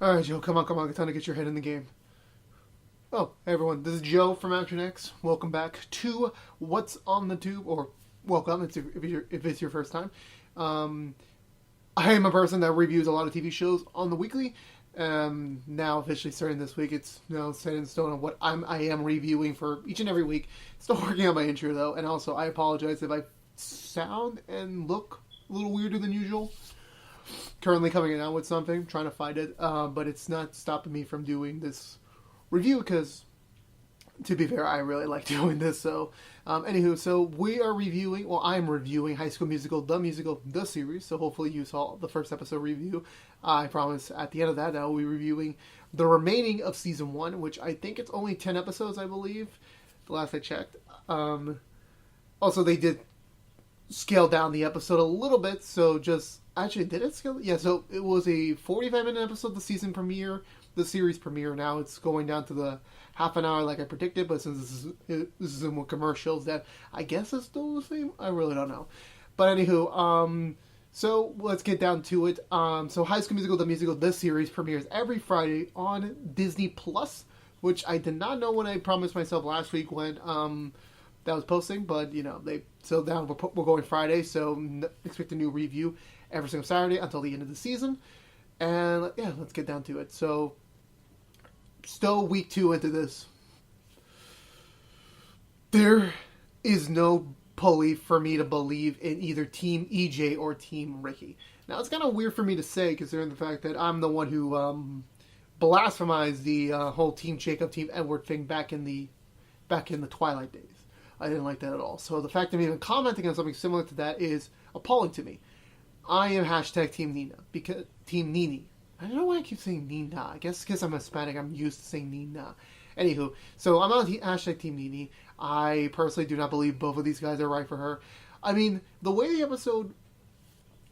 Alright, Joe, come on, come on. It's time to get your head in the game. Oh, hey everyone, this is Joe from ActionX. Welcome back to What's on the Tube, or welcome if it's your first time. Um, I am a person that reviews a lot of TV shows on the weekly. Now officially starting this week, it's set in stone on what I am reviewing for each and every week. Still working on my intro though, and also I apologize if I sound and look a little weirder than usual. Currently coming out with something, trying to fight it, but it's not stopping me from doing this review because, to be fair, I really like doing this. So, anywho, so we are reviewing, well, I'm reviewing High School Musical, the series. So hopefully you saw the first episode review. I promise at the end of that, I will be reviewing the remaining of season 1, which I think it's only 10 episodes, I believe, the last I checked. Also, they did scale down the episode a little bit, so just actually did it scale? Yeah, so it was a 45-minute episode, the series premiere. Now it's going down to the half an hour like I predicted, but since this is in with commercials, that I guess is still the same. I really don't know, but anywho, so let's get down to it. So High School Musical, the musical, this series premieres every Friday on Disney Plus, which I did not know when I promised myself last week when that was posting, but they settled down. We're going Friday, so expect a new review every single Saturday until the end of the season. And yeah, let's get down to it. So, still week 2 into this. There is no pulley for me to believe in either Team EJ or Team Ricky. Now, it's kind of weird for me to say, considering the fact that I'm the one who blasphemized the whole Team Jacob, Team Edward thing back in the Twilight days. I didn't like that at all. So the fact that I'm even commenting on something similar to that is appalling to me. I am hashtag Team Nina, because Team Nini. I don't know why I keep saying Nina. I guess because I'm Hispanic, I'm used to saying Nina. Anywho, so I'm on hashtag Team Nini. I personally do not believe both of these guys are right for her. I mean, the way the episode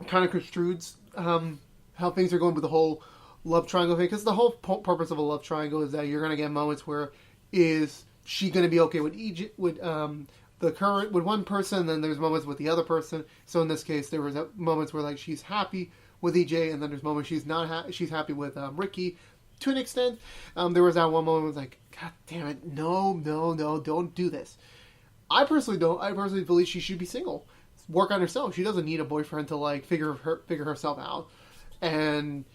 kind of construes how things are going with the whole love triangle thing, because the whole purpose of a love triangle is that you're going to get moments where is she going to be okay with with one person, and then there's moments with the other person. So in this case, there was moments where like she's happy with EJ, and then there's moments she's not she's happy with Ricky to an extent. There was that one moment where it was like, God damn it, no, don't do this. I personally don't. I personally believe she should be single, work on herself. She doesn't need a boyfriend to like figure herself out, and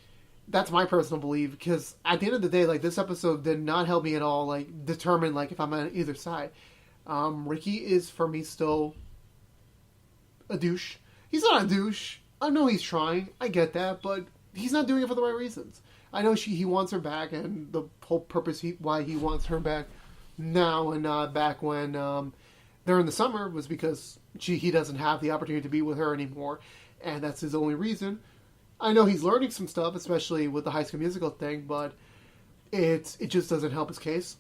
that's my personal belief, because at the end of the day, like, this episode did not help me at all, like, determine, like, if I'm on either side. Ricky is, for me, still a douche. He's not a douche. I know he's trying. I get that, but he's not doing it for the right reasons. I know he wants her back, and the whole purpose why he wants her back now and not back when during the summer was because he doesn't have the opportunity to be with her anymore, and that's his only reason. I know he's learning some stuff, especially with the High School Musical thing, but it just doesn't help his case.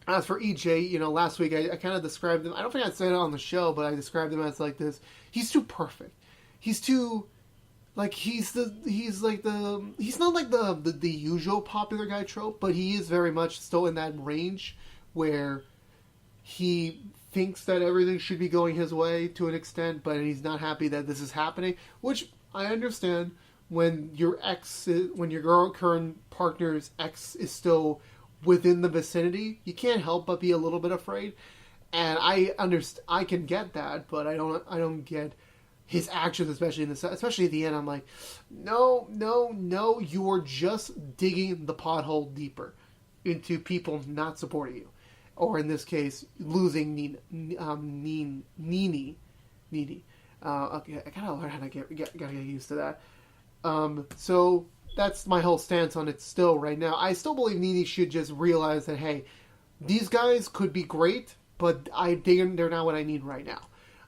As for EJ, last week I kind of described him. I don't think I said it on the show, but I described him as like this. He's too perfect. He's too like he's not like the usual popular guy trope, but he is very much still in that range where he thinks that everything should be going his way to an extent, but he's not happy that this is happening, which I understand. When your current partner's ex is still within the vicinity, you can't help but be a little bit afraid. And I can get that, but I don't get his actions, especially especially at the end. I'm like, no, you are just digging the pothole deeper into people not supporting you, or in this case, losing Nini. Okay, I gotta learn how to get used to that. So that's my whole stance on it still right now. I still believe Nini should just realize that, hey, these guys could be great, but they're not what I need right now.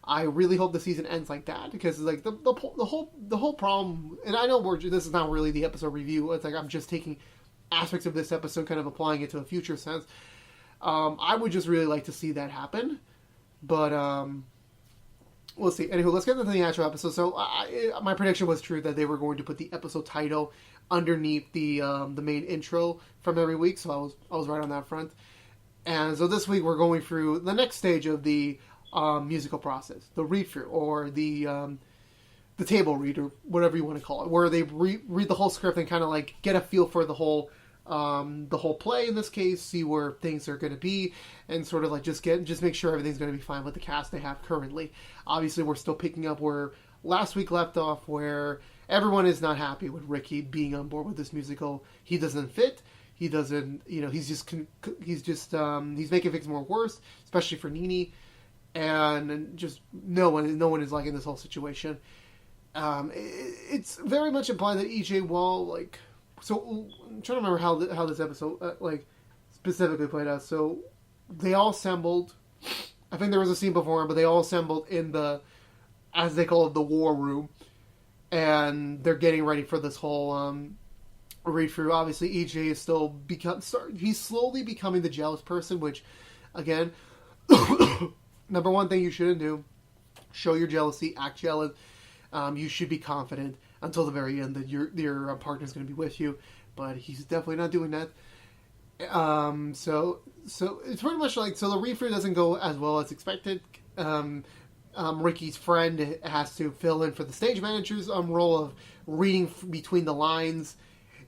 I really hope the season ends like that, because like the whole problem, and I know this is not really the episode review. It's like I'm just taking aspects of this episode, kind of applying it to a future sense. I would just really like to see that happen, but we'll see. Anywho, let's get into the actual episode. So, my prediction was true that they were going to put the episode title underneath the main intro from every week. So I was right on that front. And so this week we're going through the next stage of the musical process, the read-through, or the the table read, or whatever you want to call it, where they read the whole script and kind of like get a feel for the whole play in this case, see where things are going to be, and sort of like just make sure everything's going to be fine with the cast they have currently. Obviously, we're still picking up where last week left off, where everyone is not happy with Ricky being on board with this musical. He doesn't fit. He doesn't, he's making things more worse, especially for Nini, and just no one is liking this whole situation. It's very much implied that EJ Wall, so I'm trying to remember how this episode specifically played out. So they all assembled. I think there was a scene before, but they all assembled in the, as they call it, the war room, and they're getting ready for this whole read through. Obviously, EJ is still he's slowly becoming the jealous person, which, again, number one thing you shouldn't do: show your jealousy, act jealous. You should be confident until the very end that your partner's going to be with you, but he's definitely not doing that. So it's pretty much like, so the read through doesn't go as well as expected. Ricky's friend has to fill in for the stage manager's role of reading between the lines.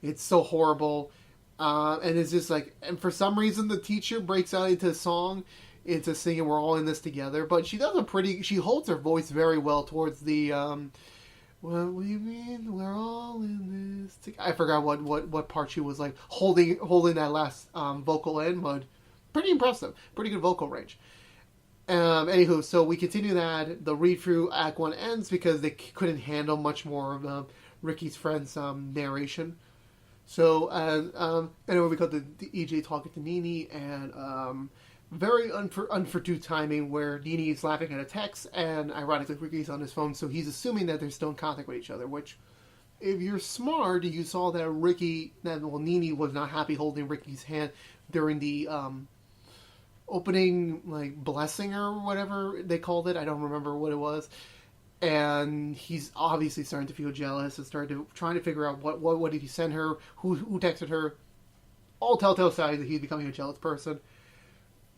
It's so horrible. And it's just like, and for some reason the teacher breaks out into a song. It's a singing, we're all in this together. But she holds her voice very well towards the, what we mean, we're all in this together. I forgot what part she was like holding that last vocal in, but pretty impressive. Pretty good vocal range. Anywho, so we continue that. The read through Act 1 ends because they couldn't handle much more of Ricky's friend's narration. So, anyway, we got the EJ talking to Nini, and very unfortunate timing where Nini is laughing at a text, and ironically, Ricky's on his phone, so he's assuming that they're still in contact with each other, which, if you're smart, you saw that Nini was not happy holding Ricky's hand during the opening, blessing or whatever they called it. I don't remember what it was. And he's obviously starting to feel jealous and trying to figure out what did he send her, who texted her. All telltale signs that he's becoming a jealous person.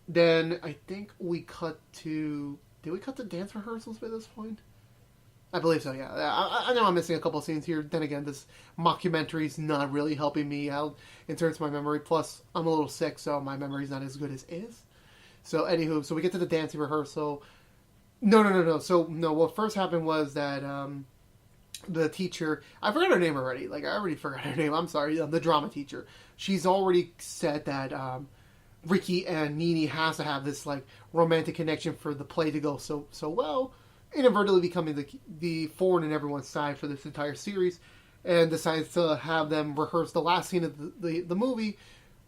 Then I think we cut to... Did we cut to dance rehearsals by this point? I believe so, yeah. I know I'm missing a couple of scenes here. Then again, this mockumentary is not really helping me out in terms of my memory. Plus, I'm a little sick, so my memory's not as good as is. So, anywho, so we get to the dancing rehearsal. No. So, what first happened was that the teacher... I forgot her name already. I already forgot her name. I'm sorry. The drama teacher. She's already said that Ricky and Nini has to have this, romantic connection for the play to go so well, inadvertently becoming the thorn in everyone's side for this entire series, and decides to have them rehearse the last scene of the movie,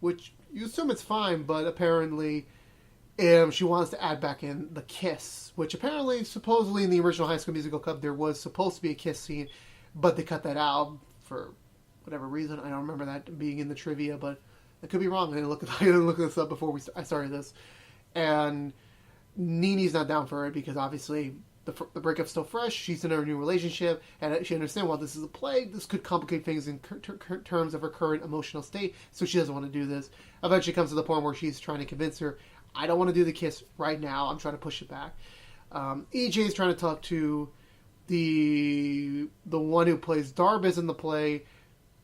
which you assume it's fine, but apparently... she wants to add back in the kiss, which apparently, supposedly in the original High School Musical Club, there was supposed to be a kiss scene, but they cut that out for whatever reason. I don't remember that being in the trivia, but I could be wrong. I didn't look this up before I started this. And Nini's not down for it because obviously the breakup's still fresh. She's in a new relationship, and she understands, well, this is a play. This could complicate things in terms of her current emotional state, so she doesn't want to do this. Eventually comes to the point where she's trying to convince her, I don't want to do the kiss right now. I'm trying to push it back. EJ is trying to talk to the one who plays Darbus in the play,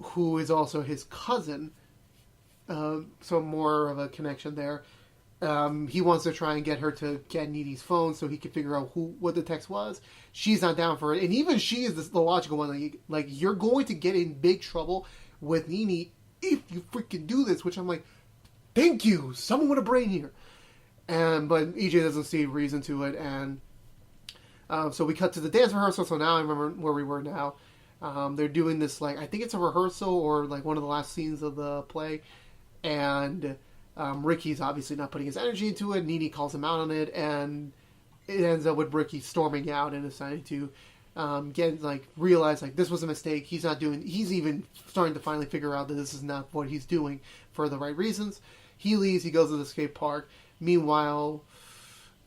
who is also his cousin. So more of a connection there. He wants to try and get her to get Nini's phone so he can figure out what the text was. She's not down for it. And even she is the logical one. You're going to get in big trouble with Nini if you freaking do this. Which I'm like, thank you. Someone with a brain here. But EJ doesn't see reason to it, and so we cut to the dance rehearsal. So now I remember where we were now. They're doing this, I think it's a rehearsal or one of the last scenes of the play, and Ricky's obviously not putting his energy into it. Nini calls him out on it, and it ends up with Ricky storming out and deciding to realize this was a mistake. He's even starting to finally figure out that this is not what he's doing for the right reasons. He leaves. He goes to the skate park. Meanwhile,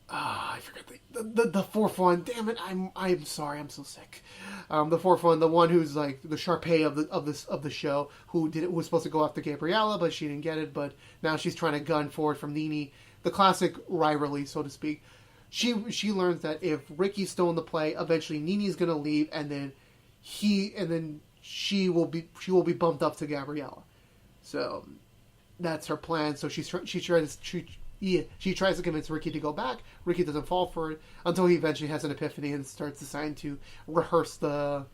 I forgot the fourth one. Damn it! I'm sorry. I'm so sick. The fourth one, the one who's the Sharpay of the show, who was supposed to go after Gabriella, but she didn't get it. But now she's trying to gun for it from Nini. The classic rivalry, so to speak. she learns that if Ricky's still in the play, eventually Nini's gonna leave, and then she will be bumped up to Gabriella. So that's her plan. So she tries to convince Ricky to go back. Ricky doesn't fall for it until he eventually has an epiphany and starts deciding to rehearse the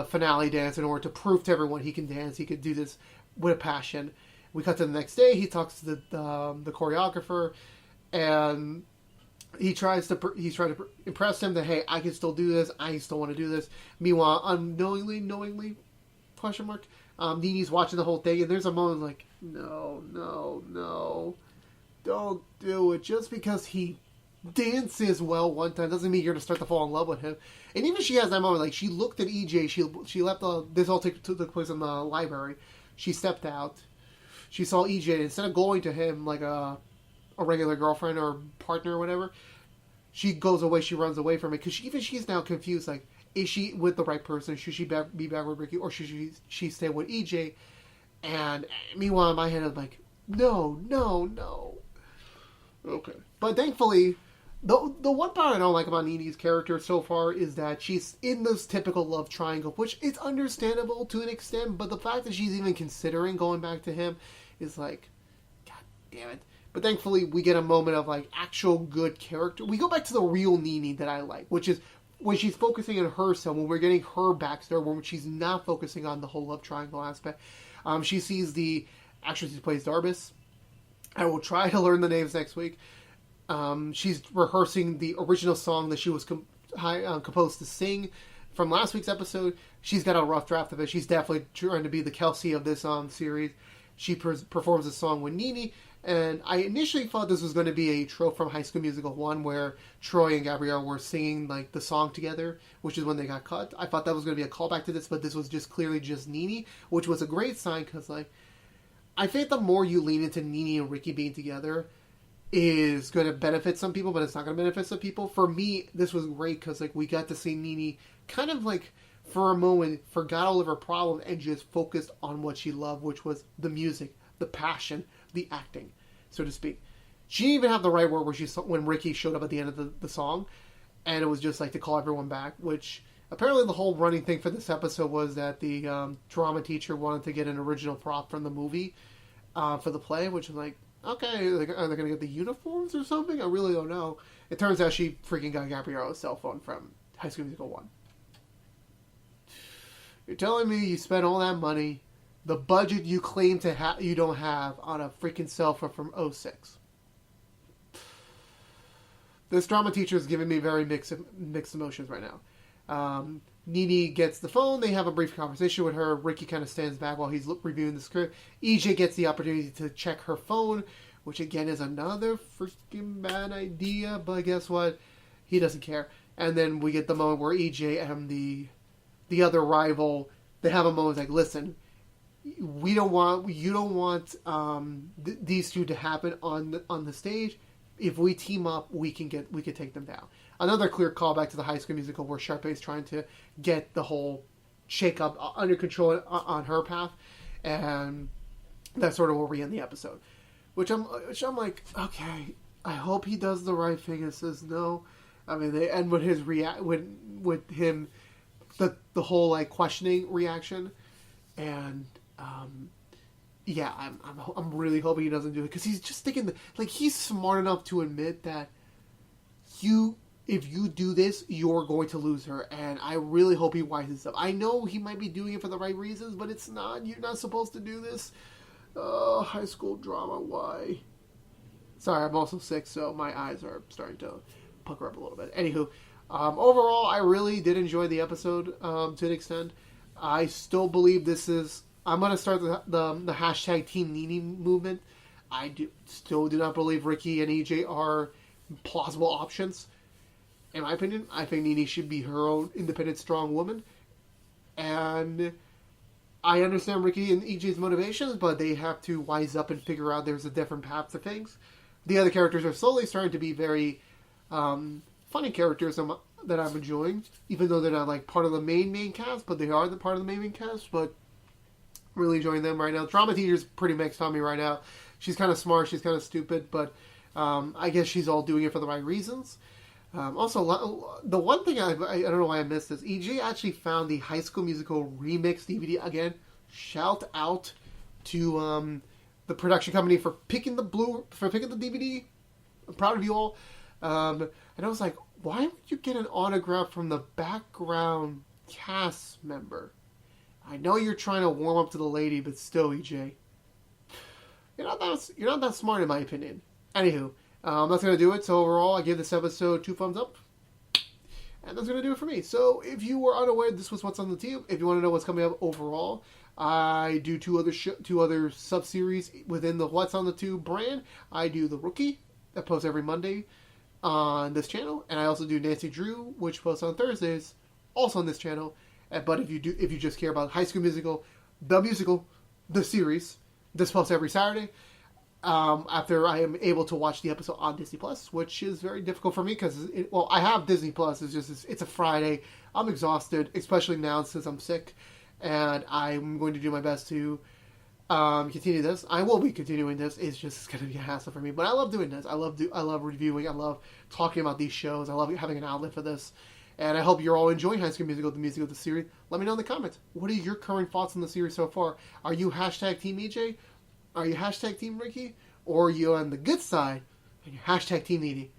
finale dance in order to prove to everyone he can dance. He could do this with a passion. We cut to the next day. He talks to the choreographer, and he's trying to impress him that, hey, I can still do this. I still want to do this. Meanwhile, knowingly, question mark. Nini's watching the whole thing, and there's a moment like, no, don't do it. Just because he dances well one time doesn't mean you're gonna start to fall in love with him. And even she has that moment, like, she looked at EJ. She left this all took place in the library. She stepped out. She saw EJ, and instead of going to him like a regular girlfriend or partner or whatever, she goes away. She runs away from it because she's now confused. Like, is she with the right person? Should she be back with Ricky, or should she stay with EJ? And meanwhile, in my head, I'm like, no. Okay, but thankfully, the one part I don't like about Nini's character so far is that she's in this typical love triangle, which is understandable to an extent. But the fact that she's even considering going back to him is like, God damn it. But thankfully, we get a moment of like actual good character. We go back to the real Nini that I like, which is when she's focusing on herself, when we're getting her backstory, when she's not focusing on the whole love triangle aspect. She sees the actress who plays Darbus. I will try to learn the names next week. She's rehearsing the original song that she was composed to sing from last week's episode. She's got a rough draft of it. She's definitely trying to be the Kelsey of this series. She performs a song with Nini, and I initially thought this was going to be a trope from High School Musical 1 where Troy and Gabrielle were singing like the song together, which is when they got cut. I thought that was going to be a callback to this, but this was just clearly just Nini, which was a great sign because, like, I think the more you lean into Nini and Ricky being together is going to benefit some people, but it's not going to benefit some people. For me, this was great because, like, we got to see Nini kind of like for a moment forgot all of her problems and just focused on what she loved, which was the music, the passion, the acting, so to speak. She didn't even have the right word where when Ricky showed up at the end of the song, and it was just like to call everyone back, which apparently the whole running thing for this episode was that the drama teacher wanted to get an original prop from the movie for the play, which is like, okay, like, are they going to get the uniforms or something? I really don't know. It turns out she freaking got Gabriella's cell phone from High School Musical 1. You're telling me you spent all that money, the budget you claim to you don't have, on a freaking cell phone from '06. This drama teacher is giving me very mixed emotions right now. Nini gets the phone. They have a brief conversation with her. Ricky kind of stands back while he's reviewing the script. EJ gets the opportunity to check her phone, which again is another freaking bad idea. But guess what? He doesn't care. And then we get the moment where EJ and the other rival, they have a moment like, listen, you don't want these two to happen on the stage. If we team up, we can take them down. Another clear callback to the High School Musical where Sharpay is trying to get the whole shake-up under control on her path, and that's sort of where we end the episode. Which I'm like, okay, I hope he does the right thing and says no. I mean, they end with his with him, the whole like questioning reaction, and yeah, I'm really hoping he doesn't do it because he's just thinking like he's smart enough to admit that if you do this, you're going to lose her, and I really hope he wisens up. I know he might be doing it for the right reasons, but it's not. You're not supposed to do this. Oh, high school drama, why? Sorry, I'm also sick, so my eyes are starting to pucker up a little bit. Anywho, overall, I really did enjoy the episode to an extent. I still believe this is... I'm going to start the hashtag TeamNini movement. I still do not believe Ricky and EJ are plausible options. In my opinion, I think Nini should be her own independent, strong woman. And I understand Ricky and EJ's motivations, but they have to wise up and figure out there's a different path to things. The other characters are slowly starting to be very funny characters that I'm enjoying, even though they're not like part of the main cast, but they are the part of the main cast. But really enjoying them right now. Drama teacher's pretty mixed on me right now. She's kind of smart, she's kind of stupid, but I guess she's all doing it for the right reasons. Also, the one thing I don't know why I missed this. EJ actually found the High School Musical remix DVD again. Shout out to the production company for picking the DVD. I'm proud of you all. And I was like, why would you get an autograph from the background cast member? I know you're trying to warm up to the lady, but still, EJ, you're not that smart in my opinion. Anywho, that's gonna do it. So overall, I give this episode 2 thumbs up, and that's gonna do it for me. So if you were unaware, this was what's on the tube. If you want to know what's coming up overall, I do two other sub series within the What's on the Tube brand. I do The Rookie that posts every Monday on this channel, and I also do Nancy Drew, which posts on Thursdays, also on this channel. But if you just care about High School Musical, the series, this posts every Saturday. After I am able to watch the episode on Disney Plus, which is very difficult for me because, I have Disney Plus. It's a Friday. I'm exhausted, especially now since I'm sick, and I'm going to do my best to continue this. I will be continuing this. It's going to be a hassle for me, but I love doing this. I love reviewing. I love talking about these shows. I love having an outlet for this, and I hope you're all enjoying High School Musical, the musical, the series. Let me know in the comments. What are your current thoughts on the series so far? Are you hashtag Team EJ? Are you hashtag Team Ricky? Or are you on the good side and you hashtag TeamNini?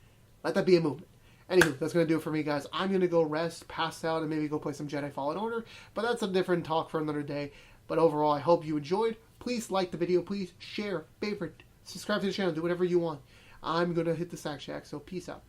Let that be a movement. Anywho, that's going to do it for me, guys. I'm going to go rest, pass out, and maybe go play some Jedi Fallen Order. But that's a different talk for another day. But overall, I hope you enjoyed. Please like the video. Please share, favorite, subscribe to the channel. Do whatever you want. I'm going to hit the sack shack, so peace out.